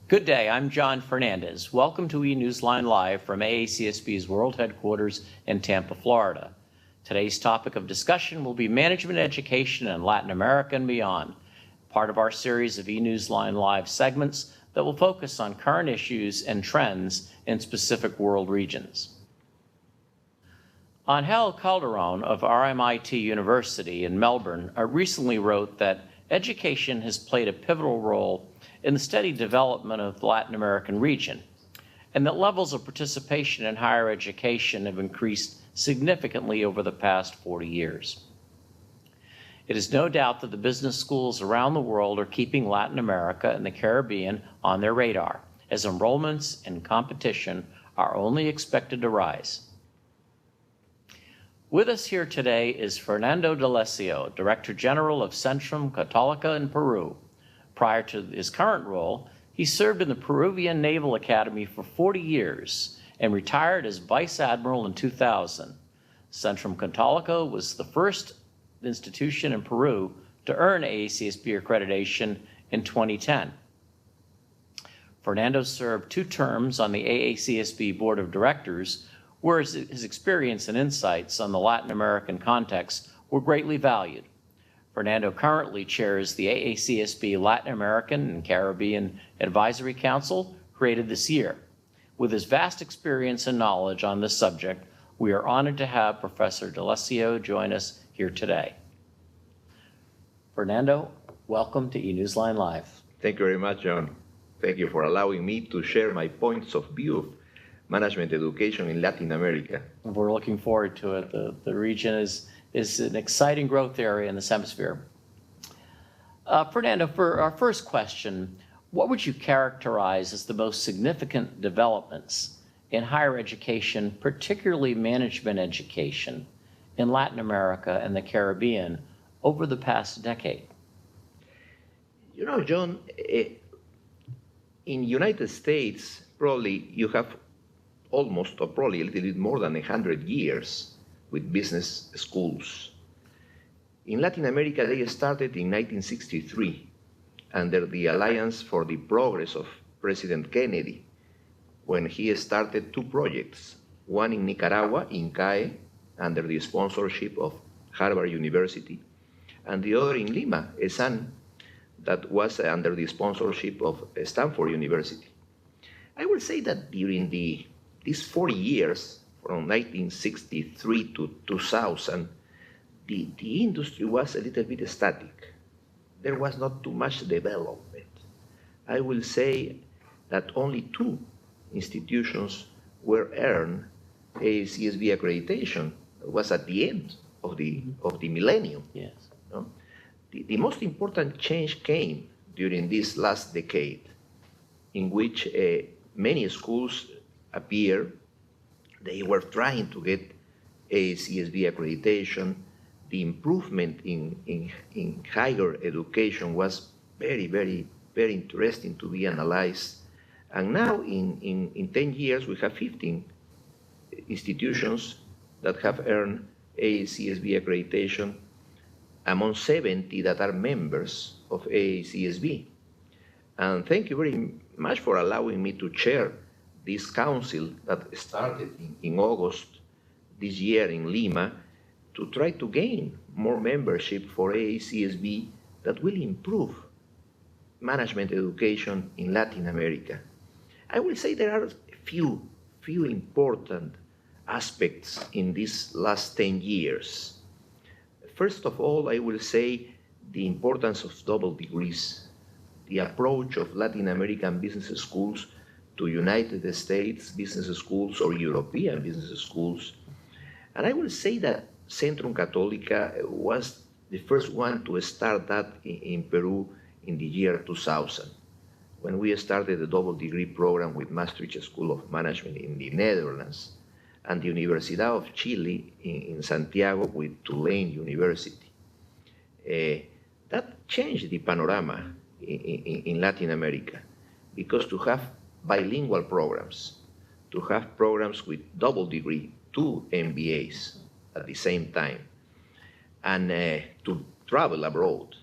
Good day, I'm John Fernandez. Welcome to eNewsline Live from AACSB's World Headquarters in Tampa, Florida. Today's topic of discussion will be management education in Latin America and beyond, part of our series of eNewsline Live segments that will focus on current issues and trends in specific world regions. Angel Calderon of RMIT University in Melbourne recently wrote that education has played a pivotal role in the steady development of the Latin American region, and that levels of participation in higher education have increased significantly over the past 40 years. It is no doubt that the business schools around the world are keeping Latin America and the Caribbean on their radar, as enrollments and competition are only expected to rise. With us here today is Fernando D Alessio, Director General of CENTRUM Catolica in Peru. Prior to his current role, he served in the Peruvian Naval Academy for 40 years and retired as Vice Admiral in 2000. CENTRUM Catolica was the first institution in Peru to earn AACSB accreditation in 2010. Fernando served 2 terms on the AACSB Board of Directors, where his experience and insights on the Latin American context were greatly valued. Fernando currently chairs the AACSB Latin American and Caribbean Advisory Council, created this year. With his vast experience and knowledge on this subject, we are honored to have Professor D Alessio join us here today. Fernando, welcome to eNewsline Live. Thank you very much, John. Thank you for allowing me to share my points of view of management education in Latin America. We're looking forward to it. The region is an exciting growth area in this hemisphere. Fernando, for our first question, what would you characterize as the most significant developments in higher education, particularly management education, in Latin America and the Caribbean over the past decade? You know, John, in United States, probably you have almost or probably a little bit more than 100 years with business schools. In Latin America, they started in 1963 under the Alliance for the Progress of President Kennedy, when he started 2 projects, one in Nicaragua, INCAE, under the sponsorship of Harvard University, and the other in Lima, ESAN, that was under the sponsorship of Stanford University. I will say that during these 40 years, from 1963 to 2000, the industry was a little bit static. There was not too much development. I will say that only 2 institutions were earned AACSB accreditation. It was at the end of the millennium. Yes. No? The most important change came during this last decade, in which many schools appeared. They were trying to get AACSB accreditation. The improvement in higher education was very, very, very interesting to be analyzed. And now in 10 years, we have 15 institutions that have earned AACSB accreditation among 70 that are members of AACSB. And thank you very much for allowing me to chair this council that started in August this year in Lima to try to gain more membership for AACSB that will improve management education in Latin America. I will say there are a few important aspects in these last 10 years. First of all, I will say the importance of double degrees, the approach of Latin American business schools to United States business schools or European business schools. And I will say that CENTRUM Catolica was the first one to start that in Peru in the year 2000, when we started the double degree program with Maastricht School of Management in the Netherlands and the Universidad of Chile in Santiago with Tulane University. That changed the panorama in Latin America, because to have bilingual programs, to have programs with double degree, 2 MBAs at the same time, and to travel abroad.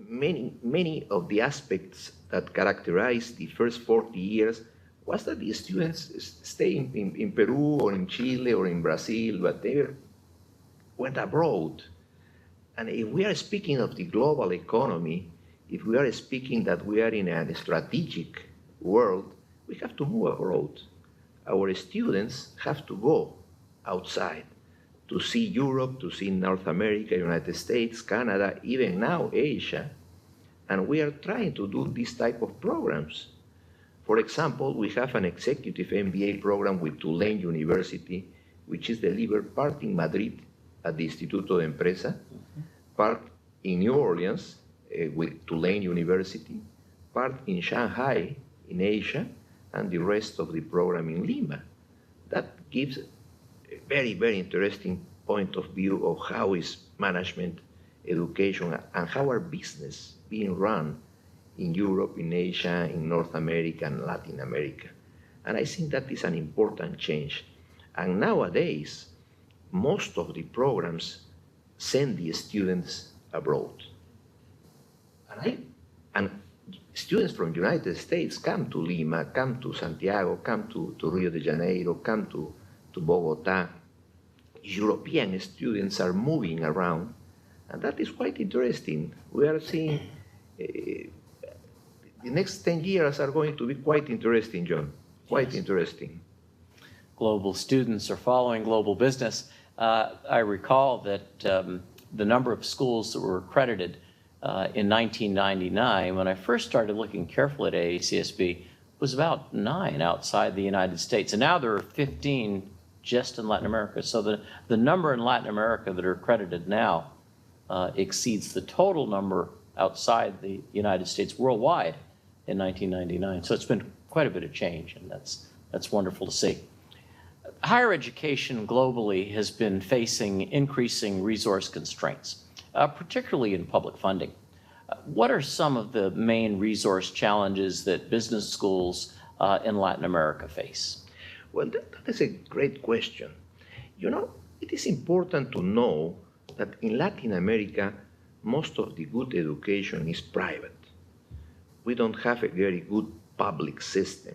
Many of the aspects that characterized the first 40 years was that the students stay in Peru or in Chile or in Brazil, but they went abroad. And if we are speaking of the global economy, if we are speaking that we are in a strategic world, we have to move abroad. Our students have to go outside to see Europe, to see North America, United States, Canada, even now Asia. And we are trying to do this type of programs. For example, we have an executive MBA program with Tulane University, which is delivered part in Madrid at the Instituto de Empresa, part in New Orleans with Tulane University, part in Shanghai in Asia, and the rest of the program in Lima. That gives a very, very interesting point of view of how is management, education, and how are business being run in Europe, in Asia, in North America, and Latin America. And I think that is an important change. And nowadays, most of the programs send the students abroad. And students from the United States come to Lima, come to Santiago, come to Rio de Janeiro, come to Bogota. European students are moving around, and that is quite interesting. We are seeing the next 10 years are going to be quite interesting, John, quite interesting. Global students are following global business. I recall that the number of schools that were accredited in 1999, when I first started looking carefully at AACSB, was about 9 outside the United States. And now there are 15 just in Latin America. So the number in Latin America that are accredited now exceeds the total number outside the United States worldwide in 1999. So it's been quite a bit of change, and that's wonderful to see. Higher education globally has been facing increasing resource constraints, particularly in public funding. What are some of the main resource challenges that business schools in Latin America face? Well, that is a great question. You know, it is important to know that in Latin America, most of the good education is private. We don't have a very good public system,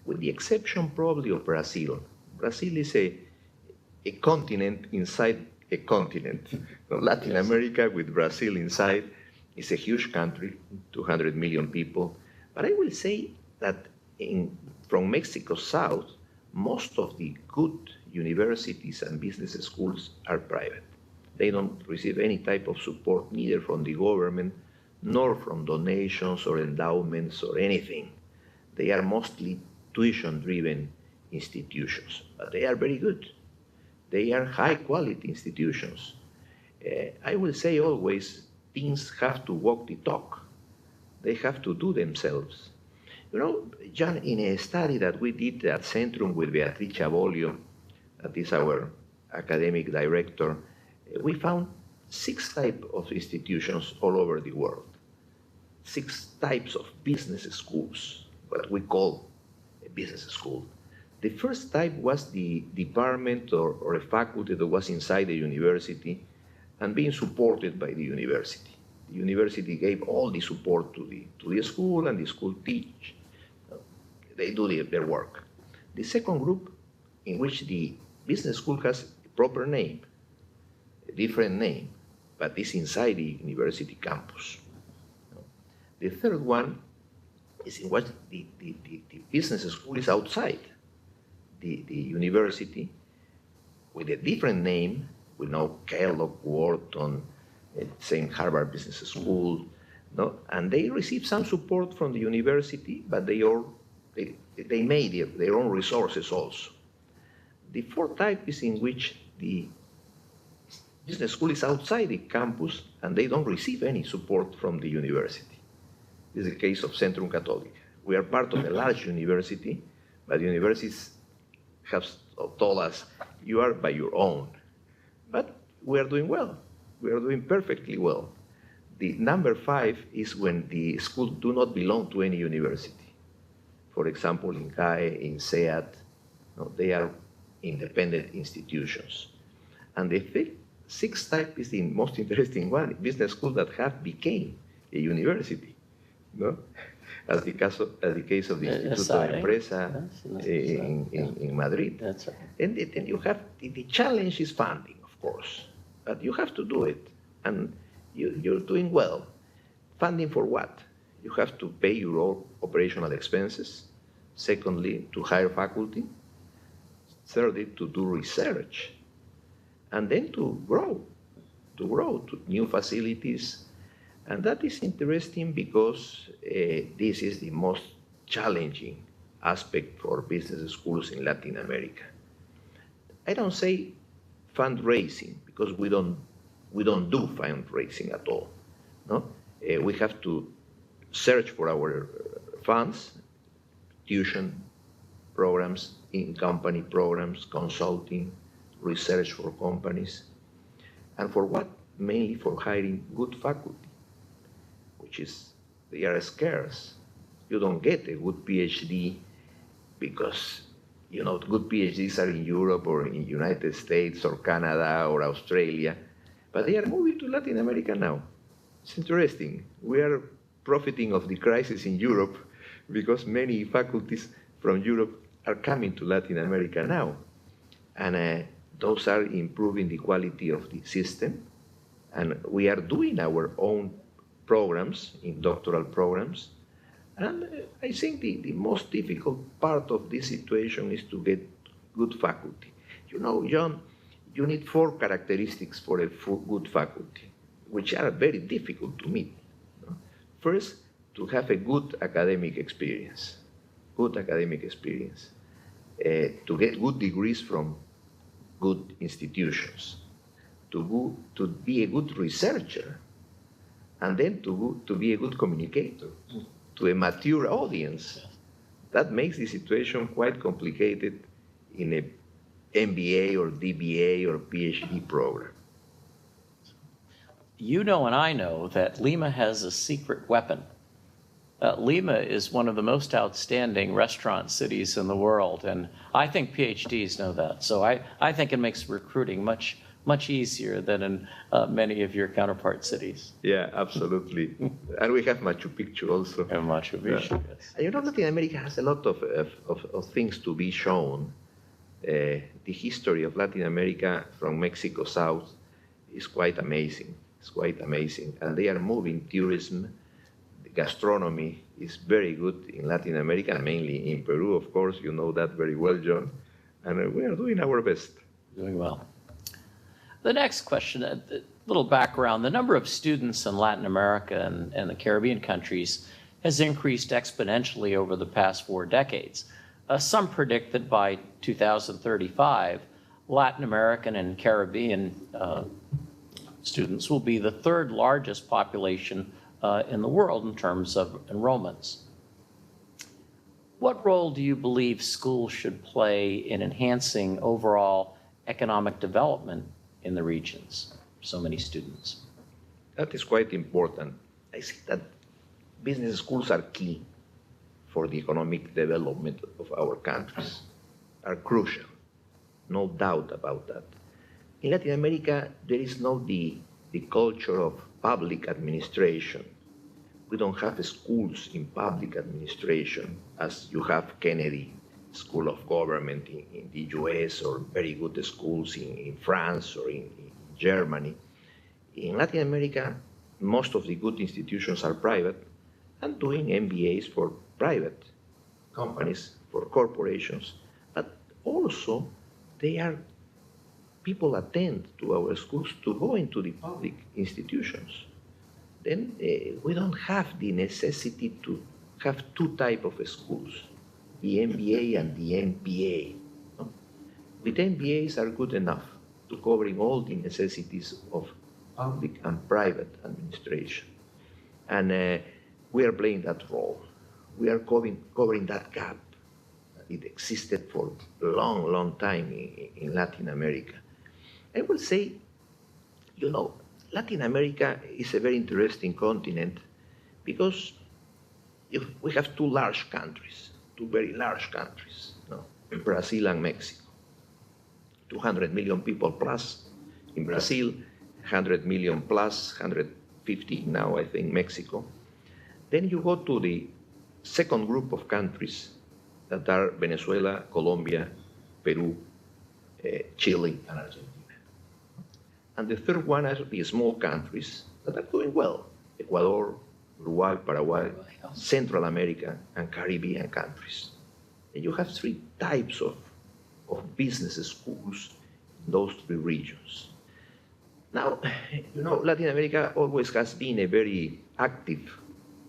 with the exception probably of Brazil. Brazil is a continent inside a continent. Latin America with Brazil inside is a huge country, 200 million people. But I will say that from Mexico south, most of the good universities and business schools are private. They don't receive any type of support, neither from the government, nor from donations or endowments or anything. They are mostly tuition-driven institutions, but they are very good. They are high-quality institutions. I will say always, things have to walk the talk. They have to do themselves. You know, John, in a study that we did at Centrum with Beatriz Chabolio, that is our academic director, we found 6 types of institutions all over the world. 6 types of business schools, what we call a business school. The first type was the department or a faculty that was inside the university and being supported by the university. The university gave all the support to the school, and the school teach. They do their work. The second group, in which the business school has a proper name, a different name, but is inside the university campus. The third one is in which the business school is outside the university with a different name. We know Kellogg, Wharton, same Harvard Business School, no? And they receive some support from the university, but they made their own resources also. The fourth type is in which the business school is outside the campus and they don't receive any support from the university. This is the case of Centrum Catolica. We are part of a large university, but the universities have told us, you are by your own. But we are doing well. We are doing perfectly well. The number 5 is when the schools do not belong to any university. For example, in CAE, in SEAT, no, they are independent institutions. And the 6th type is the most interesting one, business schools that have become a university. No? as the case of the Instituto de Empresa in Madrid. That's right. And then you have, the challenge is funding, of course, but you have to do it, and you're doing well. Funding for what? You have to pay your own operational expenses. Secondly, to hire faculty. Thirdly, to do research. And then to grow to new facilities. And that is interesting because this is the most challenging aspect for business schools in Latin America. I don't say fundraising because we don't do fundraising at all. No, we have to search for our funds, tuition programs, in-company programs, consulting, research for companies, and for what? Mainly for hiring good faculty, which is, they are scarce. You don't get a good PhD because, good PhDs are in Europe or in United States or Canada or Australia, but they are moving to Latin America now. It's interesting. We are profiting of the crisis in Europe because many faculties from Europe are coming to Latin America now. And those are improving the quality of the system. And we are doing our own programs, in doctoral programs. And I think the most difficult part of this situation is to get good faculty. John, you need 4 characteristics for a good faculty, which are very difficult to meet. First, to have a good academic experience, to get good degrees from good institutions, to be a good researcher, and then to be a good communicator to a mature audience. That makes the situation quite complicated in a MBA or DBA or PhD program. You know and I know that Lima has a secret weapon. Lima is one of the most outstanding restaurant cities in the world, and I think PhDs know that. So I think it makes recruiting much easier than in many of your counterpart cities. Yeah, absolutely. And we have Machu Picchu also. And Machu Picchu, yes. Latin America has a lot of things to be shown. The history of Latin America from Mexico south is quite amazing. It's quite amazing. And they are moving tourism. The gastronomy is very good in Latin America, mainly in Peru, of course. You know that very well, John. And we are doing our best. Doing well. The next question, a little background. The number of students in Latin America and the Caribbean countries has increased exponentially over the past 4 decades. Some predict that by 2035, Latin American and Caribbean students will be the 3rd largest population in the world in terms of enrollments. What role do you believe schools should play in enhancing overall economic development in the regions? So many students. That is quite important. I think that business schools are key for the economic development of our countries, are crucial, no doubt about that. In Latin America, there is not the culture of public administration. We don't have schools in public administration as you have Kennedy School of Government in the US, or very good schools in France or in Germany. In Latin America, most of the good institutions are private and doing MBAs for private companies, for corporations, but also people attend to our schools to go into the public institutions. Then we don't have the necessity to have 2 types of schools, the MBA and the MPA. No? With MBAs are good enough to covering all the necessities of public and private administration. And we are playing that role. We are covering that gap. It existed for a long, long time in Latin America. I will say, Latin America is a very interesting continent because we have 2 large countries, 2 very large countries, Brazil and Mexico. 200 million people plus in Brazil, 100 million plus, 150 now, I think, Mexico. Then you go to the second group of countries that are Venezuela, Colombia, Peru, Chile, and Argentina. And the third one are the small countries that are doing well: Ecuador, Uruguay, Paraguay, Central America, and Caribbean countries. And you have three types of business schools in those three regions. Now, Latin America always has been a very active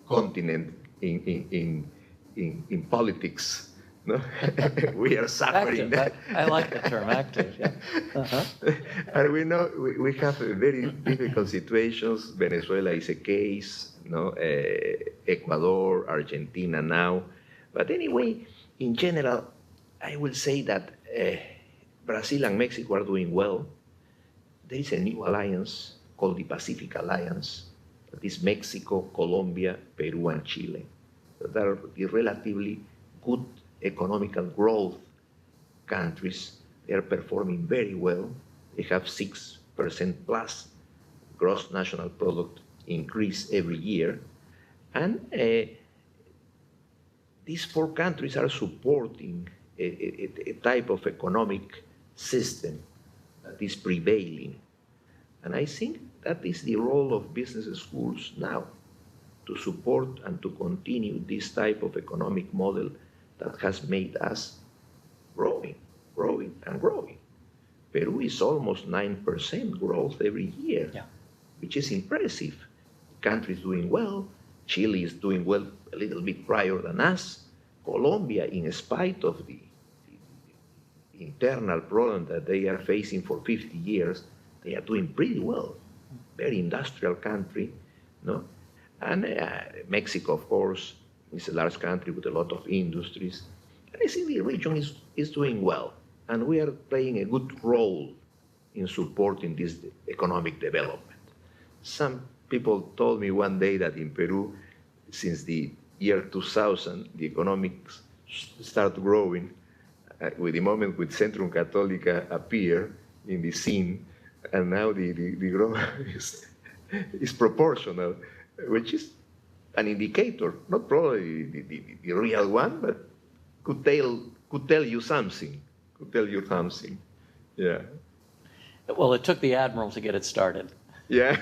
continent in politics. No? We are suffering. Active. I like the term active. Yeah. Uh-huh. And we know we have very difficult situations. Venezuela is a case, Ecuador, Argentina now. But anyway, in general, I will say that Brazil and Mexico are doing well. There is a new alliance called the Pacific Alliance. That is Mexico, Colombia, Peru, and Chile. That are the relatively good economical growth countries. They are performing very well. They have 6% plus gross national product increase every year. And these four countries are supporting a type of economic system that is prevailing. And I think that is the role of business schools now, to support and to continue this type of economic model that has made us growing. Peru is almost 9% growth every year, which is impressive. The country is doing well. Chile is doing well a little bit prior than us. Colombia, in spite of the internal problem that they are facing for 50 years, they are doing pretty well. Very industrial country, no? And Mexico, of course, is a large country with a lot of industries. And I think the region is doing well. And we are playing a good role in supporting this economic development. Some people told me one day that in Peru, since the year 2000, the economics started growing with the moment when Centrum Catolica appeared in the scene, and now the growth is proportional, which is an indicator, not probably the real one, but could tell you something. Yeah. Well, it took the admiral to get it started. Yeah.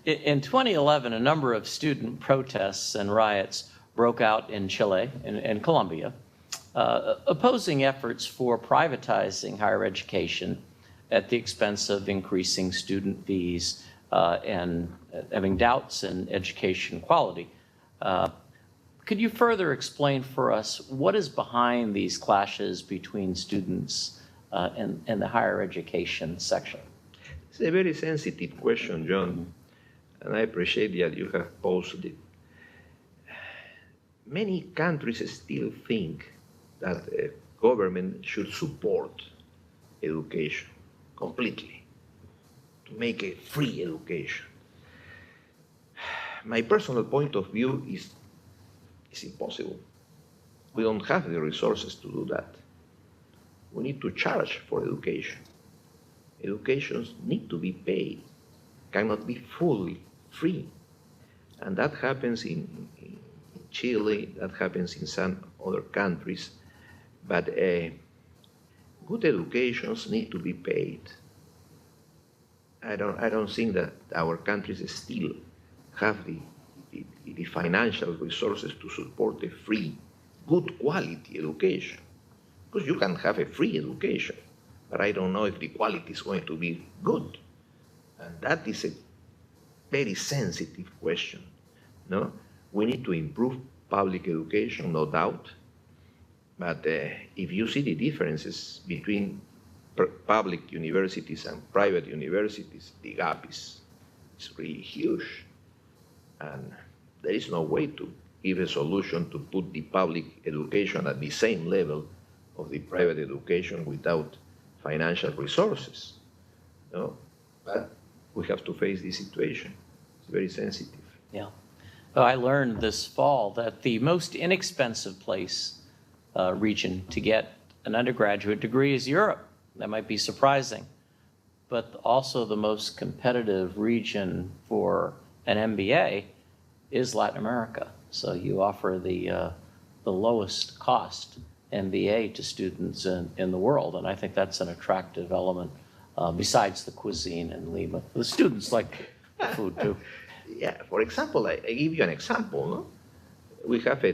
In 2011, a number of student protests and riots broke out in Chile and Colombia, opposing efforts for privatizing higher education at the expense of increasing student fees and having doubts in education quality. Could you further explain for us what is behind these clashes between students and the higher education section? It's a very sensitive question, John, and I appreciate that you have posed it. Many countries still think that government should support education completely, to make a free education. My personal point of view is it's impossible. We don't have the resources to do that. We need to charge for education. Educations need to be paid, cannot be fully free. And that happens in Chile, that happens in some other countries. But good educations need to be paid. I don't think that our countries still have the financial resources to support a free, good quality education. Because you can have a free education, but I don't know if the quality is going to be good. And that is a very sensitive question. No? We need to improve public education, no doubt. But if you see the differences between public universities and private universities, the gap is really huge. And there is no way to give a solution to put the public education at the same level of the private education without financial resources. No? But we have to face this situation. It's very sensitive. Yeah. Well, I learned this fall that the most inexpensive region to get an undergraduate degree is Europe. That might be surprising, but also the most competitive region for an MBA is Latin America. So you offer the lowest cost MBA to students in the world, and I think that's an attractive element besides the cuisine in Lima. The students like the food too. Yeah, for example, I give you an example. No? We have a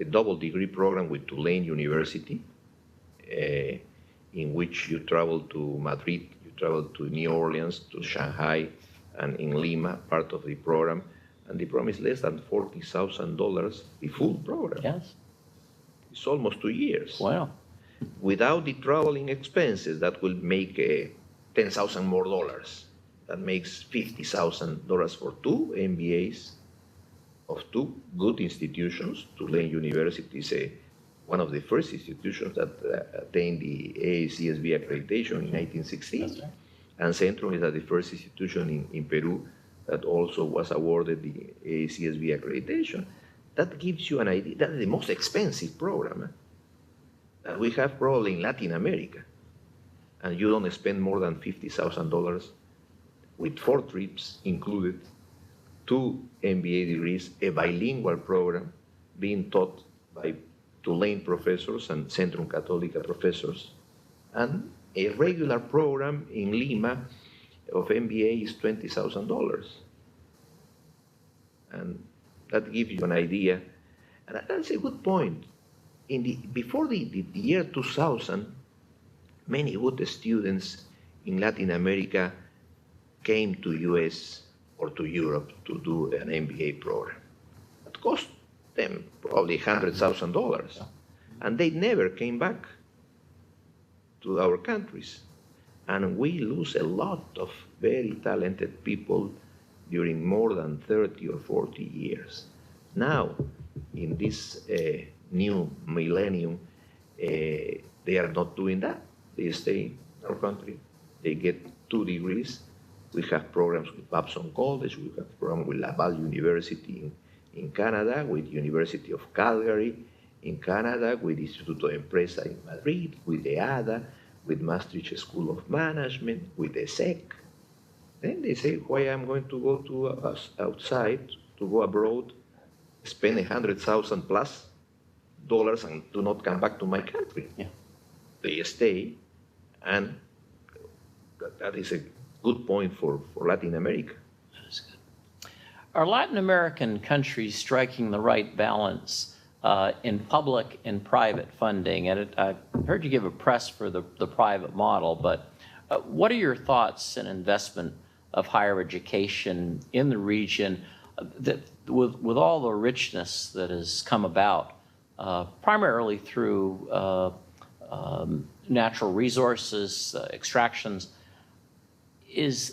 double degree program with Tulane University, in which you travel to Madrid, you travel to New Orleans, to Shanghai, and in Lima, part of the program. And the program is less than $40,000, the full program. Yes. It's almost 2 years. Wow. Without the traveling expenses, that will make $10,000 more dollars. That makes $50,000 for 2 MBAs of 2 good institutions. Tulane University is one of the first institutions that attained the AACSB accreditation in 1916. That's right. And CENTRUM is the first institution in Peru that also was awarded the AACSB accreditation. That gives you an idea. That is the most expensive program that we have probably in Latin America. And you don't spend more than $50,000 with 4 trips included, 2 MBA degrees, a bilingual program being taught by Tulane professors and Centrum Catolica professors, and a regular program in Lima of MBA is $20,000. And that gives you an idea. And that's a good point. Before the year 2000, many good students in Latin America came to US or to Europe to do an MBA program. It cost them probably $100,000. And they never came back to our countries. And we lose a lot of very talented people during more than 30 or 40 years. Now, in this new millennium, they are not doing that. They stay in our country, they get 2 degrees. We have programs with Babson College, we have programs with Laval University in Canada, with University of Calgary in Canada, with Instituto de Empresa in Madrid, with the ADA, with Maastricht School of Management, with the SEC. Then they say, why I'm going to go to outside, to go abroad, spend $100,000 plus and do not come back to my country. Yeah. They stay, and that is a good point for Latin America. That's good. Are Latin American countries striking the right balance in public and private funding? And I heard you give a press for the private model, but what are your thoughts in investment of higher education in the region that with all the richness that has come about, primarily through natural resources, extractions?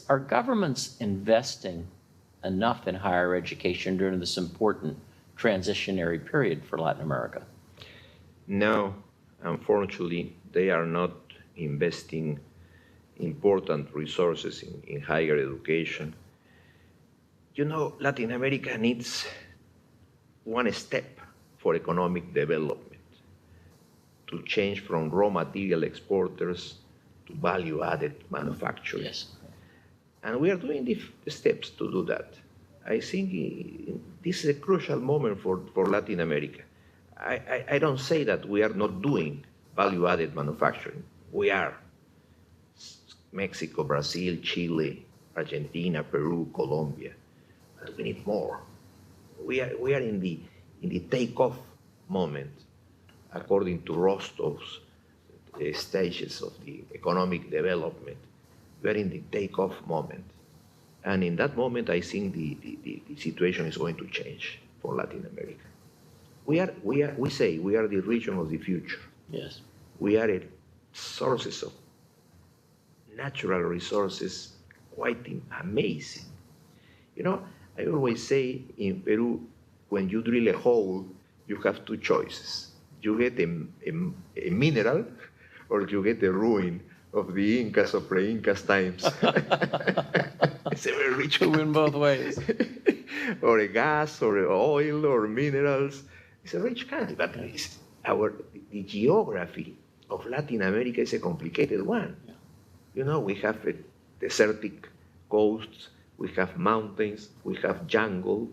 Are governments investing enough in higher education during this important transitionary period for Latin America? No, unfortunately, they are not investing important resources in higher education. You know, Latin America needs one step for economic development, to change from raw material exporters to value-added manufacturers. Yes. And we are doing the steps to do that. I think this is a crucial moment for Latin America. I don't say that we are not doing value-added manufacturing. We are. Mexico, Brazil, Chile, Argentina, Peru, Colombia. But we need more. We are in the takeoff moment, according to Rostov's stages of the economic development. We are in the takeoff moment. And in that moment, I think the situation is going to change for Latin America. We say we are the region of the future. Yes. We are sources of natural resources quite amazing. You know, I always say in Peru, when you drill a hole, you have 2 choices. You get a mineral, or you get a ruin of the Incas or pre-Incas times. It's a very rich To win both ways. or a gas, or oil, or minerals. It's a rich country, but the geography of Latin America is a complicated one. Yeah. You know, we have a desertic coasts, we have mountains, we have jungle,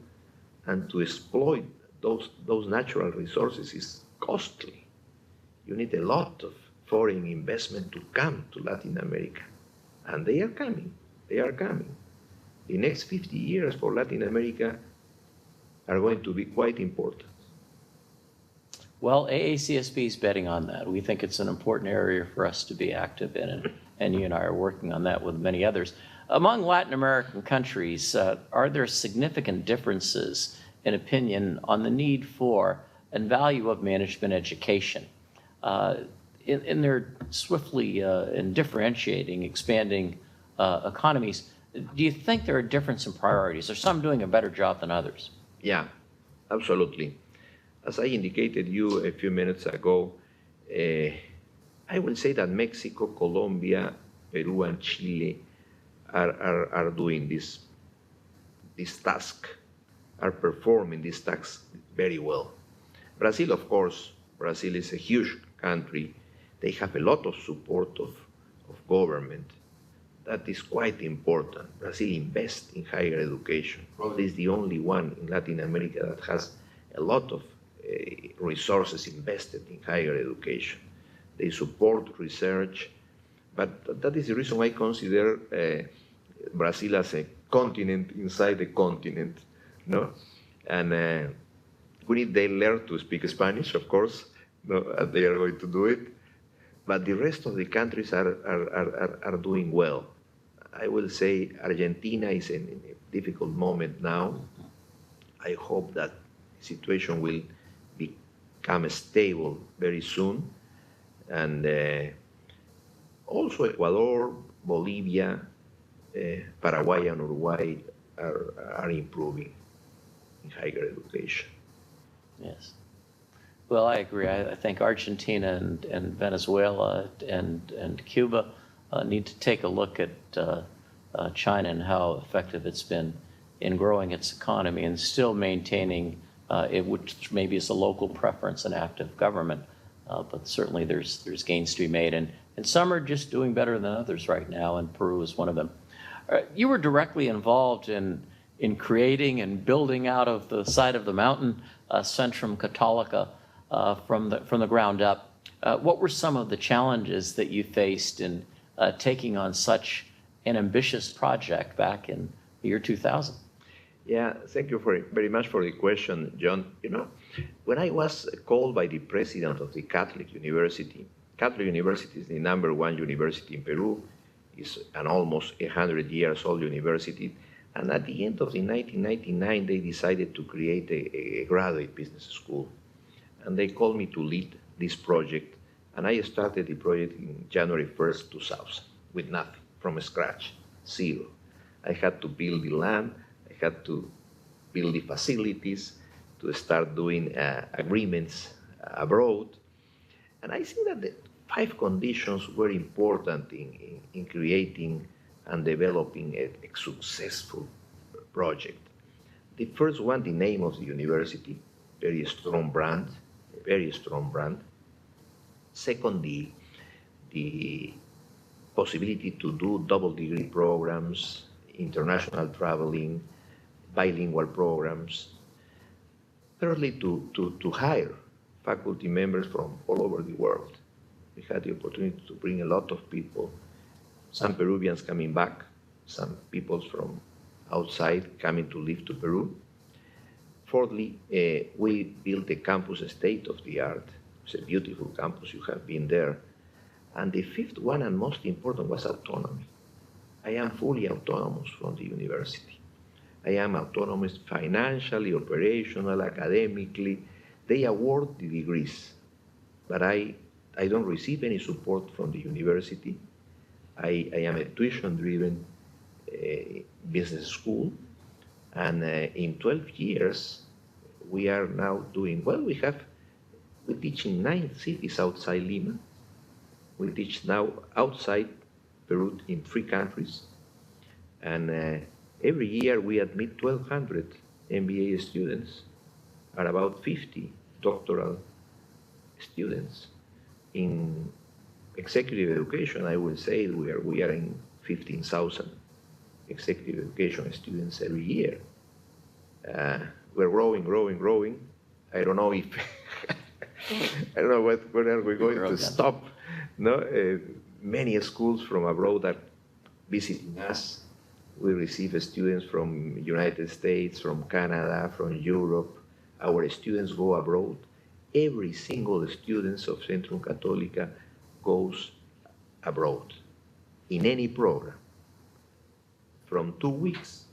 and to exploit those natural resources is costly. You need a lot of foreign investment to come to Latin America. And they are coming. They are coming. The next 50 years for Latin America are going to be quite important. Well, AACSB is betting on that. We think it's an important area for us to be active in, and you and I are working on that with many others. Among Latin American countries, are there significant differences in opinion on the need for and value of management education? In their swiftly and differentiating, expanding economies, do you think there are differences in priorities? Are some doing a better job than others? Yeah, absolutely. As I indicated you a few minutes ago, I will say that Mexico, Colombia, Peru, and Chile are doing this task, are performing this task very well. Brazil, of course, Brazil is a huge country. They have a lot of support of government. That is quite important. Brazil invests in higher education. Probably is the only one in Latin America that has a lot of resources invested in higher education. They support research, but that is the reason why I consider Brazil as a continent inside the continent, no? And we need they learn to speak Spanish, of course, no? And they are going to do it. But the rest of the countries are doing well. I will say Argentina is in a difficult moment now. I hope that the situation will become stable very soon. And also Ecuador, Bolivia, Paraguay, and Uruguay are improving in higher education. Yes. Well, I agree. I think Argentina and Venezuela and Cuba need to take a look at China and how effective it's been in growing its economy and still maintaining it, which maybe is a local preference, an active government. But certainly there's gains to be made. And some are just doing better than others right now, and Peru is one of them. You were directly involved in creating and building out of the side of the mountain Centrum Catolica from the ground up. What were some of the challenges that you faced in taking on such an ambitious project back in the year 2000? Yeah, thank you very much for the question, John. You know, when I was called by the president of the Catholic University is the #1 university in Peru. It's an almost 100 years old university. And at the end of the 1999, they decided to create a graduate business school. And they called me to lead this project. And I started the project in January 1st, 2000, with nothing, from scratch, zero. I had to build the land, I had to build the facilities, to start doing agreements abroad. And I think that the 5 conditions were important in creating and developing a successful project. The first one, the name of the university, very strong brand, a very strong brand. Second, the possibility to do double degree programs, international traveling, bilingual programs. Thirdly, to hire faculty members from all over the world. We had the opportunity to bring a lot of people, some Peruvians coming back, some people from outside coming to live to Peru. Fourthly, we built a campus state of the art. It's a beautiful campus, you have been there. And the fifth one and most important was autonomy. I am fully autonomous from the university. I am autonomous financially, operational, academically. They award the degrees, but I don't receive any support from the university. I am a tuition-driven business school, and in 12 years, we are now doing well. We teach in 9 cities outside Lima. We teach now outside Peru in 3 countries, and every year we admit 1,200 MBA students and about 50 doctoral students. In executive education, I will say we are in 15,000 executive education students every year. We're growing, I don't know if I don't know when are we going to stop. No, many schools from abroad are visiting us. We receive students from United States, from Canada, from Europe. Our students go abroad. Every single student of Centrum Catolica goes abroad in any program, from 2 weeks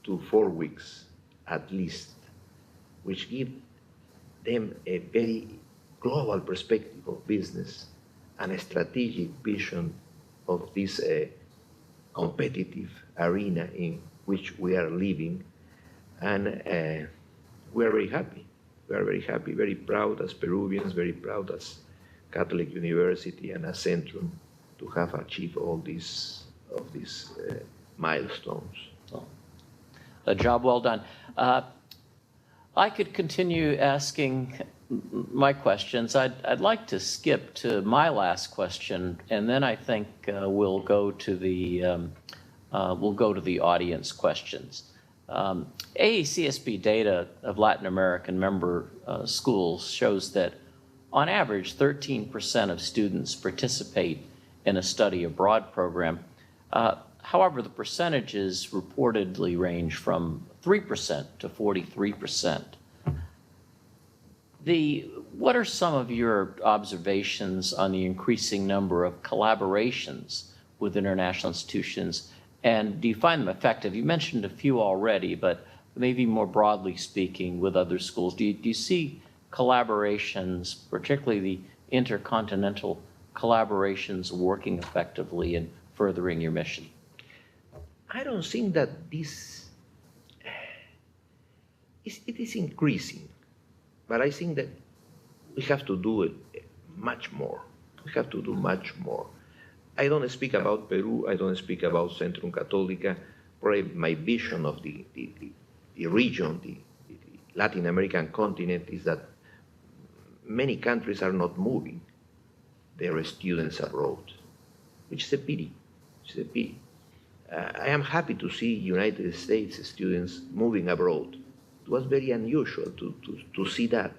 to 4 weeks at least, which give them a very global perspective of business and a strategic vision of this competitive arena in which we are living. And we are very happy. We are very happy, very proud as Peruvians, very proud as Catholic University and as Centrum to have achieved all these milestones. A job well done. I could continue asking my questions. I'd like to skip to my last question, and then I think we'll go to the audience questions. AACSB data of Latin American member schools shows that on average 13% of students participate in a study abroad program. However, the percentages reportedly range from 3% to 43%. What are some of your observations on the increasing number of collaborations with international institutions, and do you find them effective? You mentioned a few already, but maybe more broadly speaking with other schools, do you see collaborations, particularly the intercontinental collaborations, working effectively in furthering your mission? I don't think that it is increasing, but I think that we have to do it much more. We have to do much more. I don't speak about Peru, I don't speak about Centrum Catolica. Probably my vision of the region, the Latin American continent, is that many countries are not moving their students abroad, which is a pity. It's a pity. I am happy to see United States students moving abroad. It was very unusual to see that.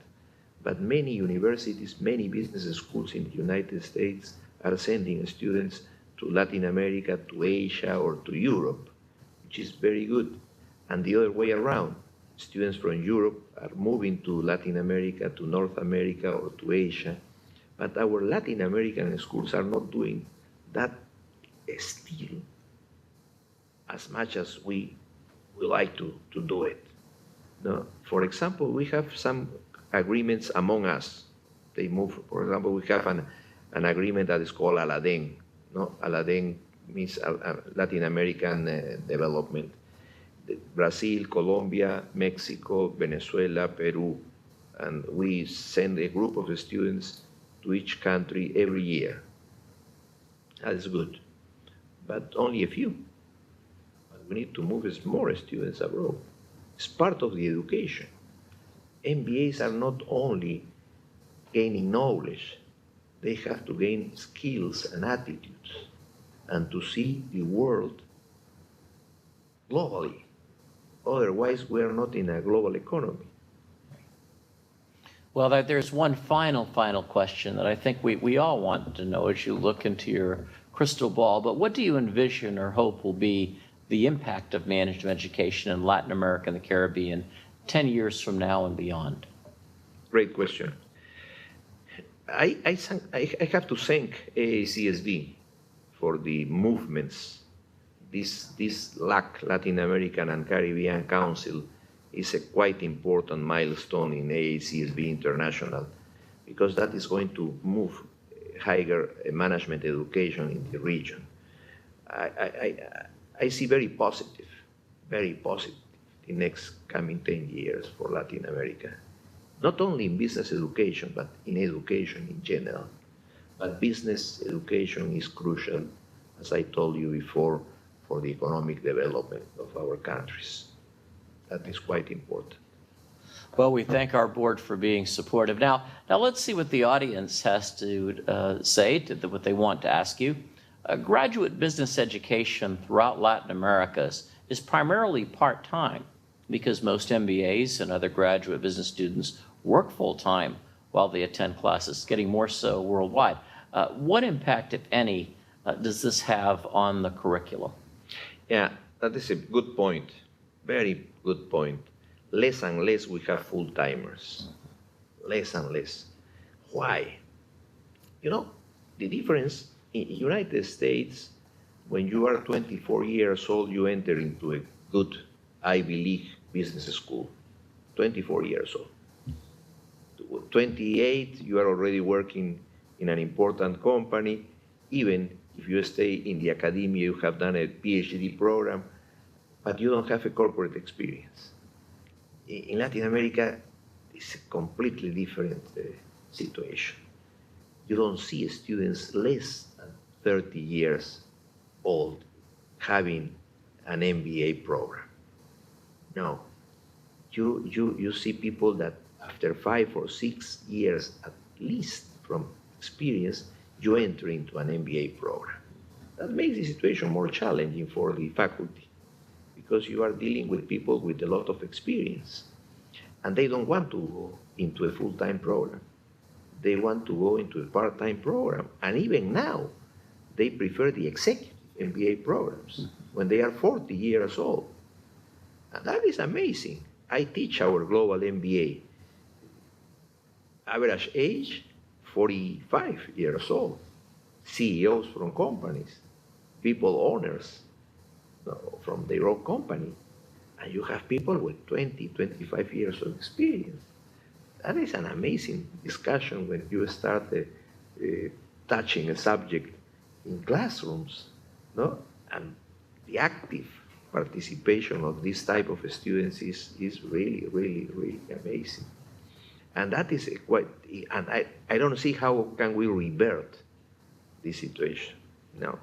But many universities, many business schools in the United States are sending students to Latin America, to Asia, or to Europe, which is very good. And the other way around, students from Europe are moving to Latin America, to North America, or to Asia. But our Latin American schools are not doing that still as much as we would like to do it. No? For example, we have some agreements among us. They move, for example, we have an agreement that is called Aladen. No? Aladen means Latin American development. Brazil, Colombia, Mexico, Venezuela, Peru, and we send a group of students to each country every year. That is good, but only a few. But we need to move more students abroad. It's part of the education. MBAs are not only gaining knowledge, they have to gain skills and attitudes, and to see the world globally. Otherwise, we are not in a global economy. Well, there's one final question that I think we all want to know as you look into your crystal ball, but what do you envision or hope will be the impact of management education in Latin America and the Caribbean 10 years from now and beyond? Great question. I have to thank AACSB for the movements. This LAC, Latin American and Caribbean Council, is a quite important milestone in AACSB International, because that is going to move higher management education in the region. I see very positive the next coming 10 years for Latin America. Not only in business education, but in education in general. But business education is crucial, as I told you before, for the economic development of our countries. That is quite important. Well, we thank our board for being supportive. Now let's see what the audience has to say, what they want to ask you. Graduate business education throughout Latin America is primarily part-time, because most MBAs and other graduate business students work full-time while they attend classes, getting more so worldwide. What impact, if any, does this have on the curriculum? Yeah, that is a good point. Very good point. Less and less we have full-timers. Less and less. Why? You know, the difference in United States, when you are 24 years old, you enter into a good Ivy League business school. 24 years old. 28, you are already working in an important company. Even if you stay in the academia, you have done a PhD program, but you don't have a corporate experience. In Latin America, it's a completely different situation. You don't see students less than 30 years old having an MBA program. No, you see people that after 5 or 6 years at least from experience, you enter into an MBA program. That makes the situation more challenging for the faculty because you are dealing with people with a lot of experience and they don't want to go into a full-time program. They want to go into a part-time program. And even now, they prefer the executive MBA programs when they are 40 years old. And that is amazing. I teach our global MBA. Average age, 45 years old. CEOs from companies, people owners from their own company. And you have people with 20, 25 years of experience. That is an amazing discussion when you start touching a subject in classrooms, no? And the active participation of this type of students is really, really, really amazing. And that is and I don't see how can we revert this situation. No,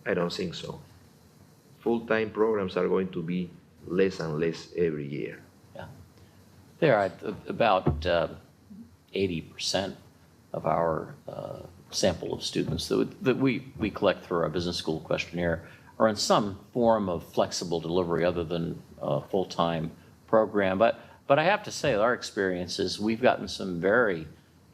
I don't think so. Full-time programs are going to be less and less every year. Yeah. There are about 80% of our sample of students that we collect through our business school questionnaire are in some form of flexible delivery other than a full-time program. But I have to say, our experience is we've gotten some very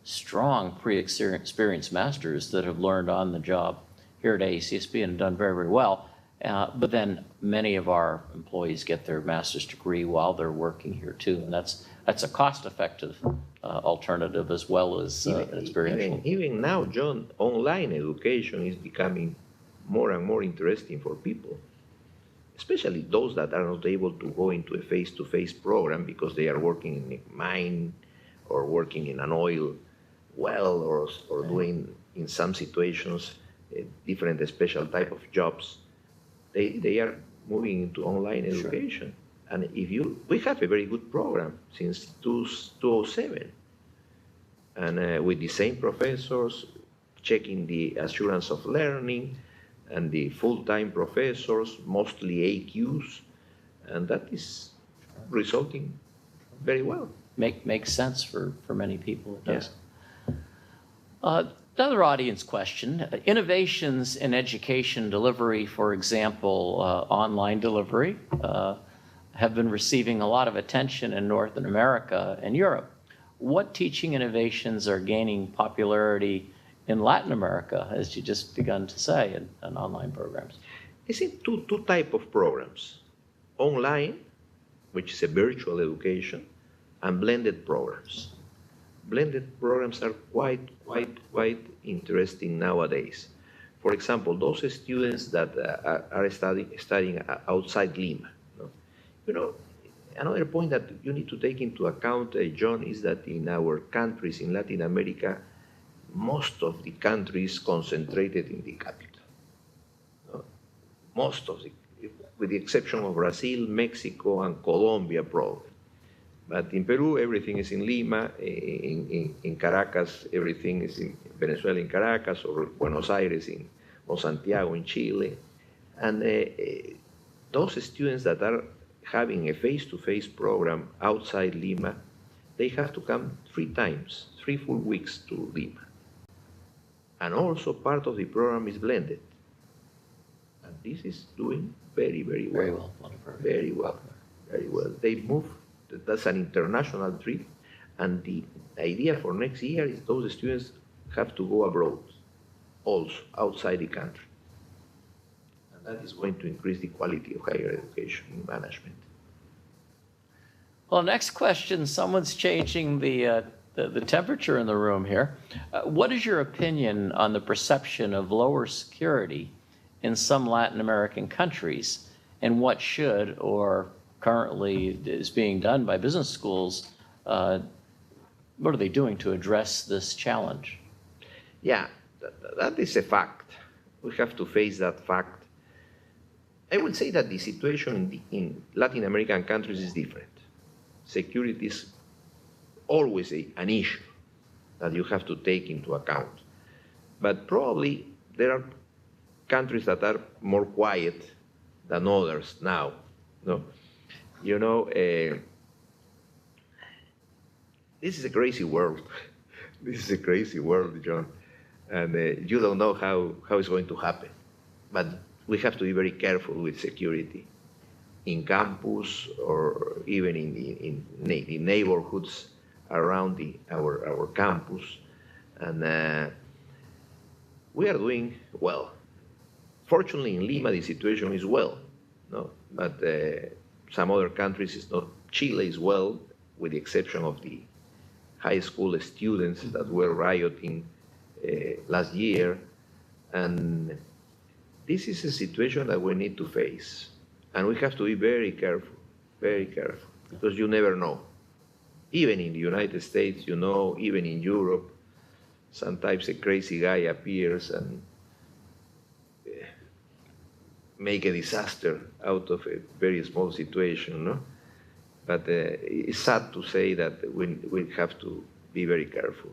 strong pre-experienced masters that have learned on the job here at AACSB and done very, very well. But then many of our employees get their master's degree while they're working here too, and that's a cost-effective alternative as well as experiential. Even now, John, online education is becoming more and more interesting for people, especially those that are not able to go into a face-to-face program because they are working in a mine or working in an oil well or doing, in some situations, different special type of jobs. They are moving into online education. Sure. And we have a very good program since 2007. And with the same professors, checking the assurance of learning, and the full-time professors, mostly AQs, and that is resulting very well. Makes sense for many people, it does. Yeah. Another audience question, innovations in education delivery, for example, online delivery, have been receiving a lot of attention in North America and Europe. What teaching innovations are gaining popularity in Latin America, as you just begun to say, in online programs? I see two types of programs. Online, which is a virtual education, and blended programs. Blended programs are quite interesting nowadays. For example, those students that are studying outside Lima. You know, another point that you need to take into account, John, is that in our countries in Latin America, most of the countries concentrated in the capital. Most of with the exception of Brazil, Mexico, and Colombia, probably. But in Peru, everything is in Lima. In Caracas, everything is in Venezuela, in Caracas, or Buenos Aires, or Santiago, in Chile. And those students that are having a face-to-face program outside Lima, they have to come 3 full weeks to Lima. And also part of the program is blended. And this is doing very, very well. Very well. Very well. They move, that's an international trip, and the The idea for next year is those students have to go abroad, also outside the country. And that is going to increase the quality of higher education in management. Well, next question, someone's changing the temperature in the room here. What is your opinion on the perception of lower security in some Latin American countries, and what should or currently is being done by business schools? What are they doing to address this challenge? Yeah, that is a fact. We have to face that fact. I would say that the situation in Latin American countries is different. Security is always an issue that you have to take into account. But probably there are countries that are more quiet than others now. No? You know, this is a crazy world. This is a crazy world, John. And you don't know how it's going to happen. But we have to be very careful with security in campus or even in the neighborhoods around our campus. And we are doing well. Fortunately, in Lima, the situation is well. No? But some other countries, it's not. Chile is well, with the exception of the high school students that were rioting last year. And this is a situation that we need to face. And we have to be very careful, because you never know. Even in the United States, you know, even in Europe, sometimes a crazy guy appears and make a disaster out of a very small situation, no? But it's sad to say that we have to be very careful.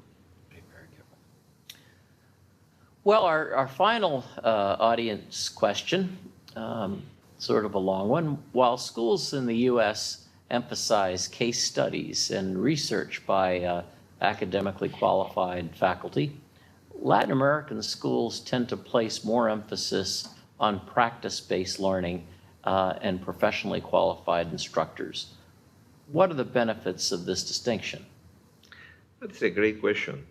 Well, our final audience question, sort of a long one. While schools in the U.S. emphasize case studies and research by academically qualified faculty, Latin American schools tend to place more emphasis on practice-based learning and professionally qualified instructors. What are the benefits of this distinction? That's a great question.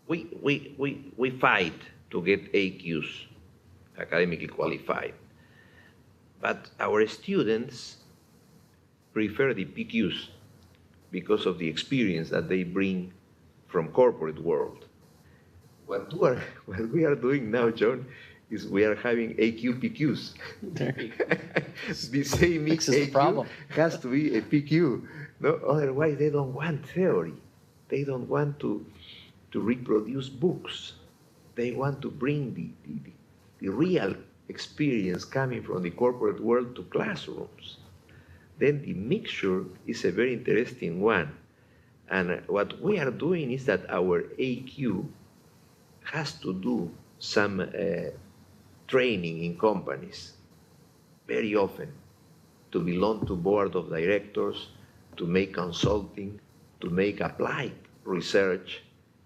We fight to get AQs, academically qualified, but our students prefer the PQs because of the experience that they bring from corporate world. What we are doing now, John, is we are having AQ PQs. The same AQ problem. has to be a PQ. No, otherwise they don't want theory. They don't want to reproduce books. They want to bring the real experience coming from the corporate world to classrooms. Then the mixture is a very interesting one. And what we are doing is that our AQ has to do some training in companies very often, to belong to board of directors, to make consulting, to make applied research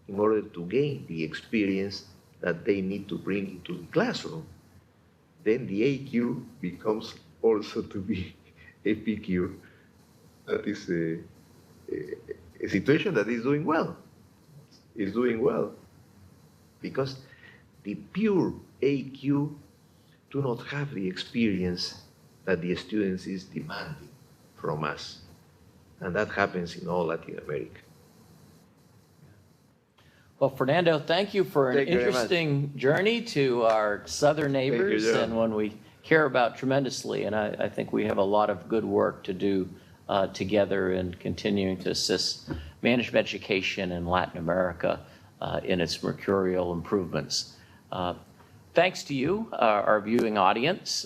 in order to gain the experience that they need to bring into the classroom. Then the AQ becomes also to be a PQ. That is a situation that is doing well. Is doing well. Because the pure AQ do not have the experience that the students is demanding from us. And that happens in all Latin America. Well, Fernando, thank you for an interesting journey to our southern neighbors, and one we care about tremendously. And I think we have a lot of good work to do together in continuing to assist management education in Latin America in its mercurial improvements. Thanks to you, our viewing audience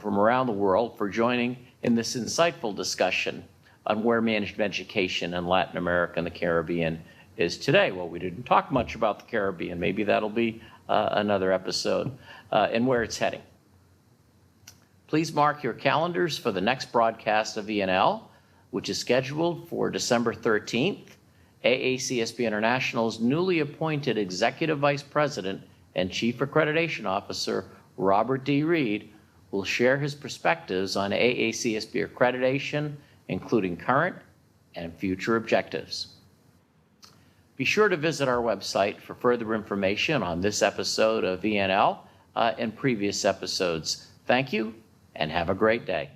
from around the world, for joining in this insightful discussion on where management education in Latin America and the Caribbean is today. Well, we didn't talk much about the Caribbean. Maybe that'll be another episode, and where it's heading. Please mark your calendars for the next broadcast of ENL, which is scheduled for December 13th. AACSB International's newly appointed Executive Vice President and Chief Accreditation Officer, Robert D. Reed, will share his perspectives on AACSB accreditation, including current and future objectives. Be sure to visit our website for further information on this episode of ENL and previous episodes. Thank you, and have a great day.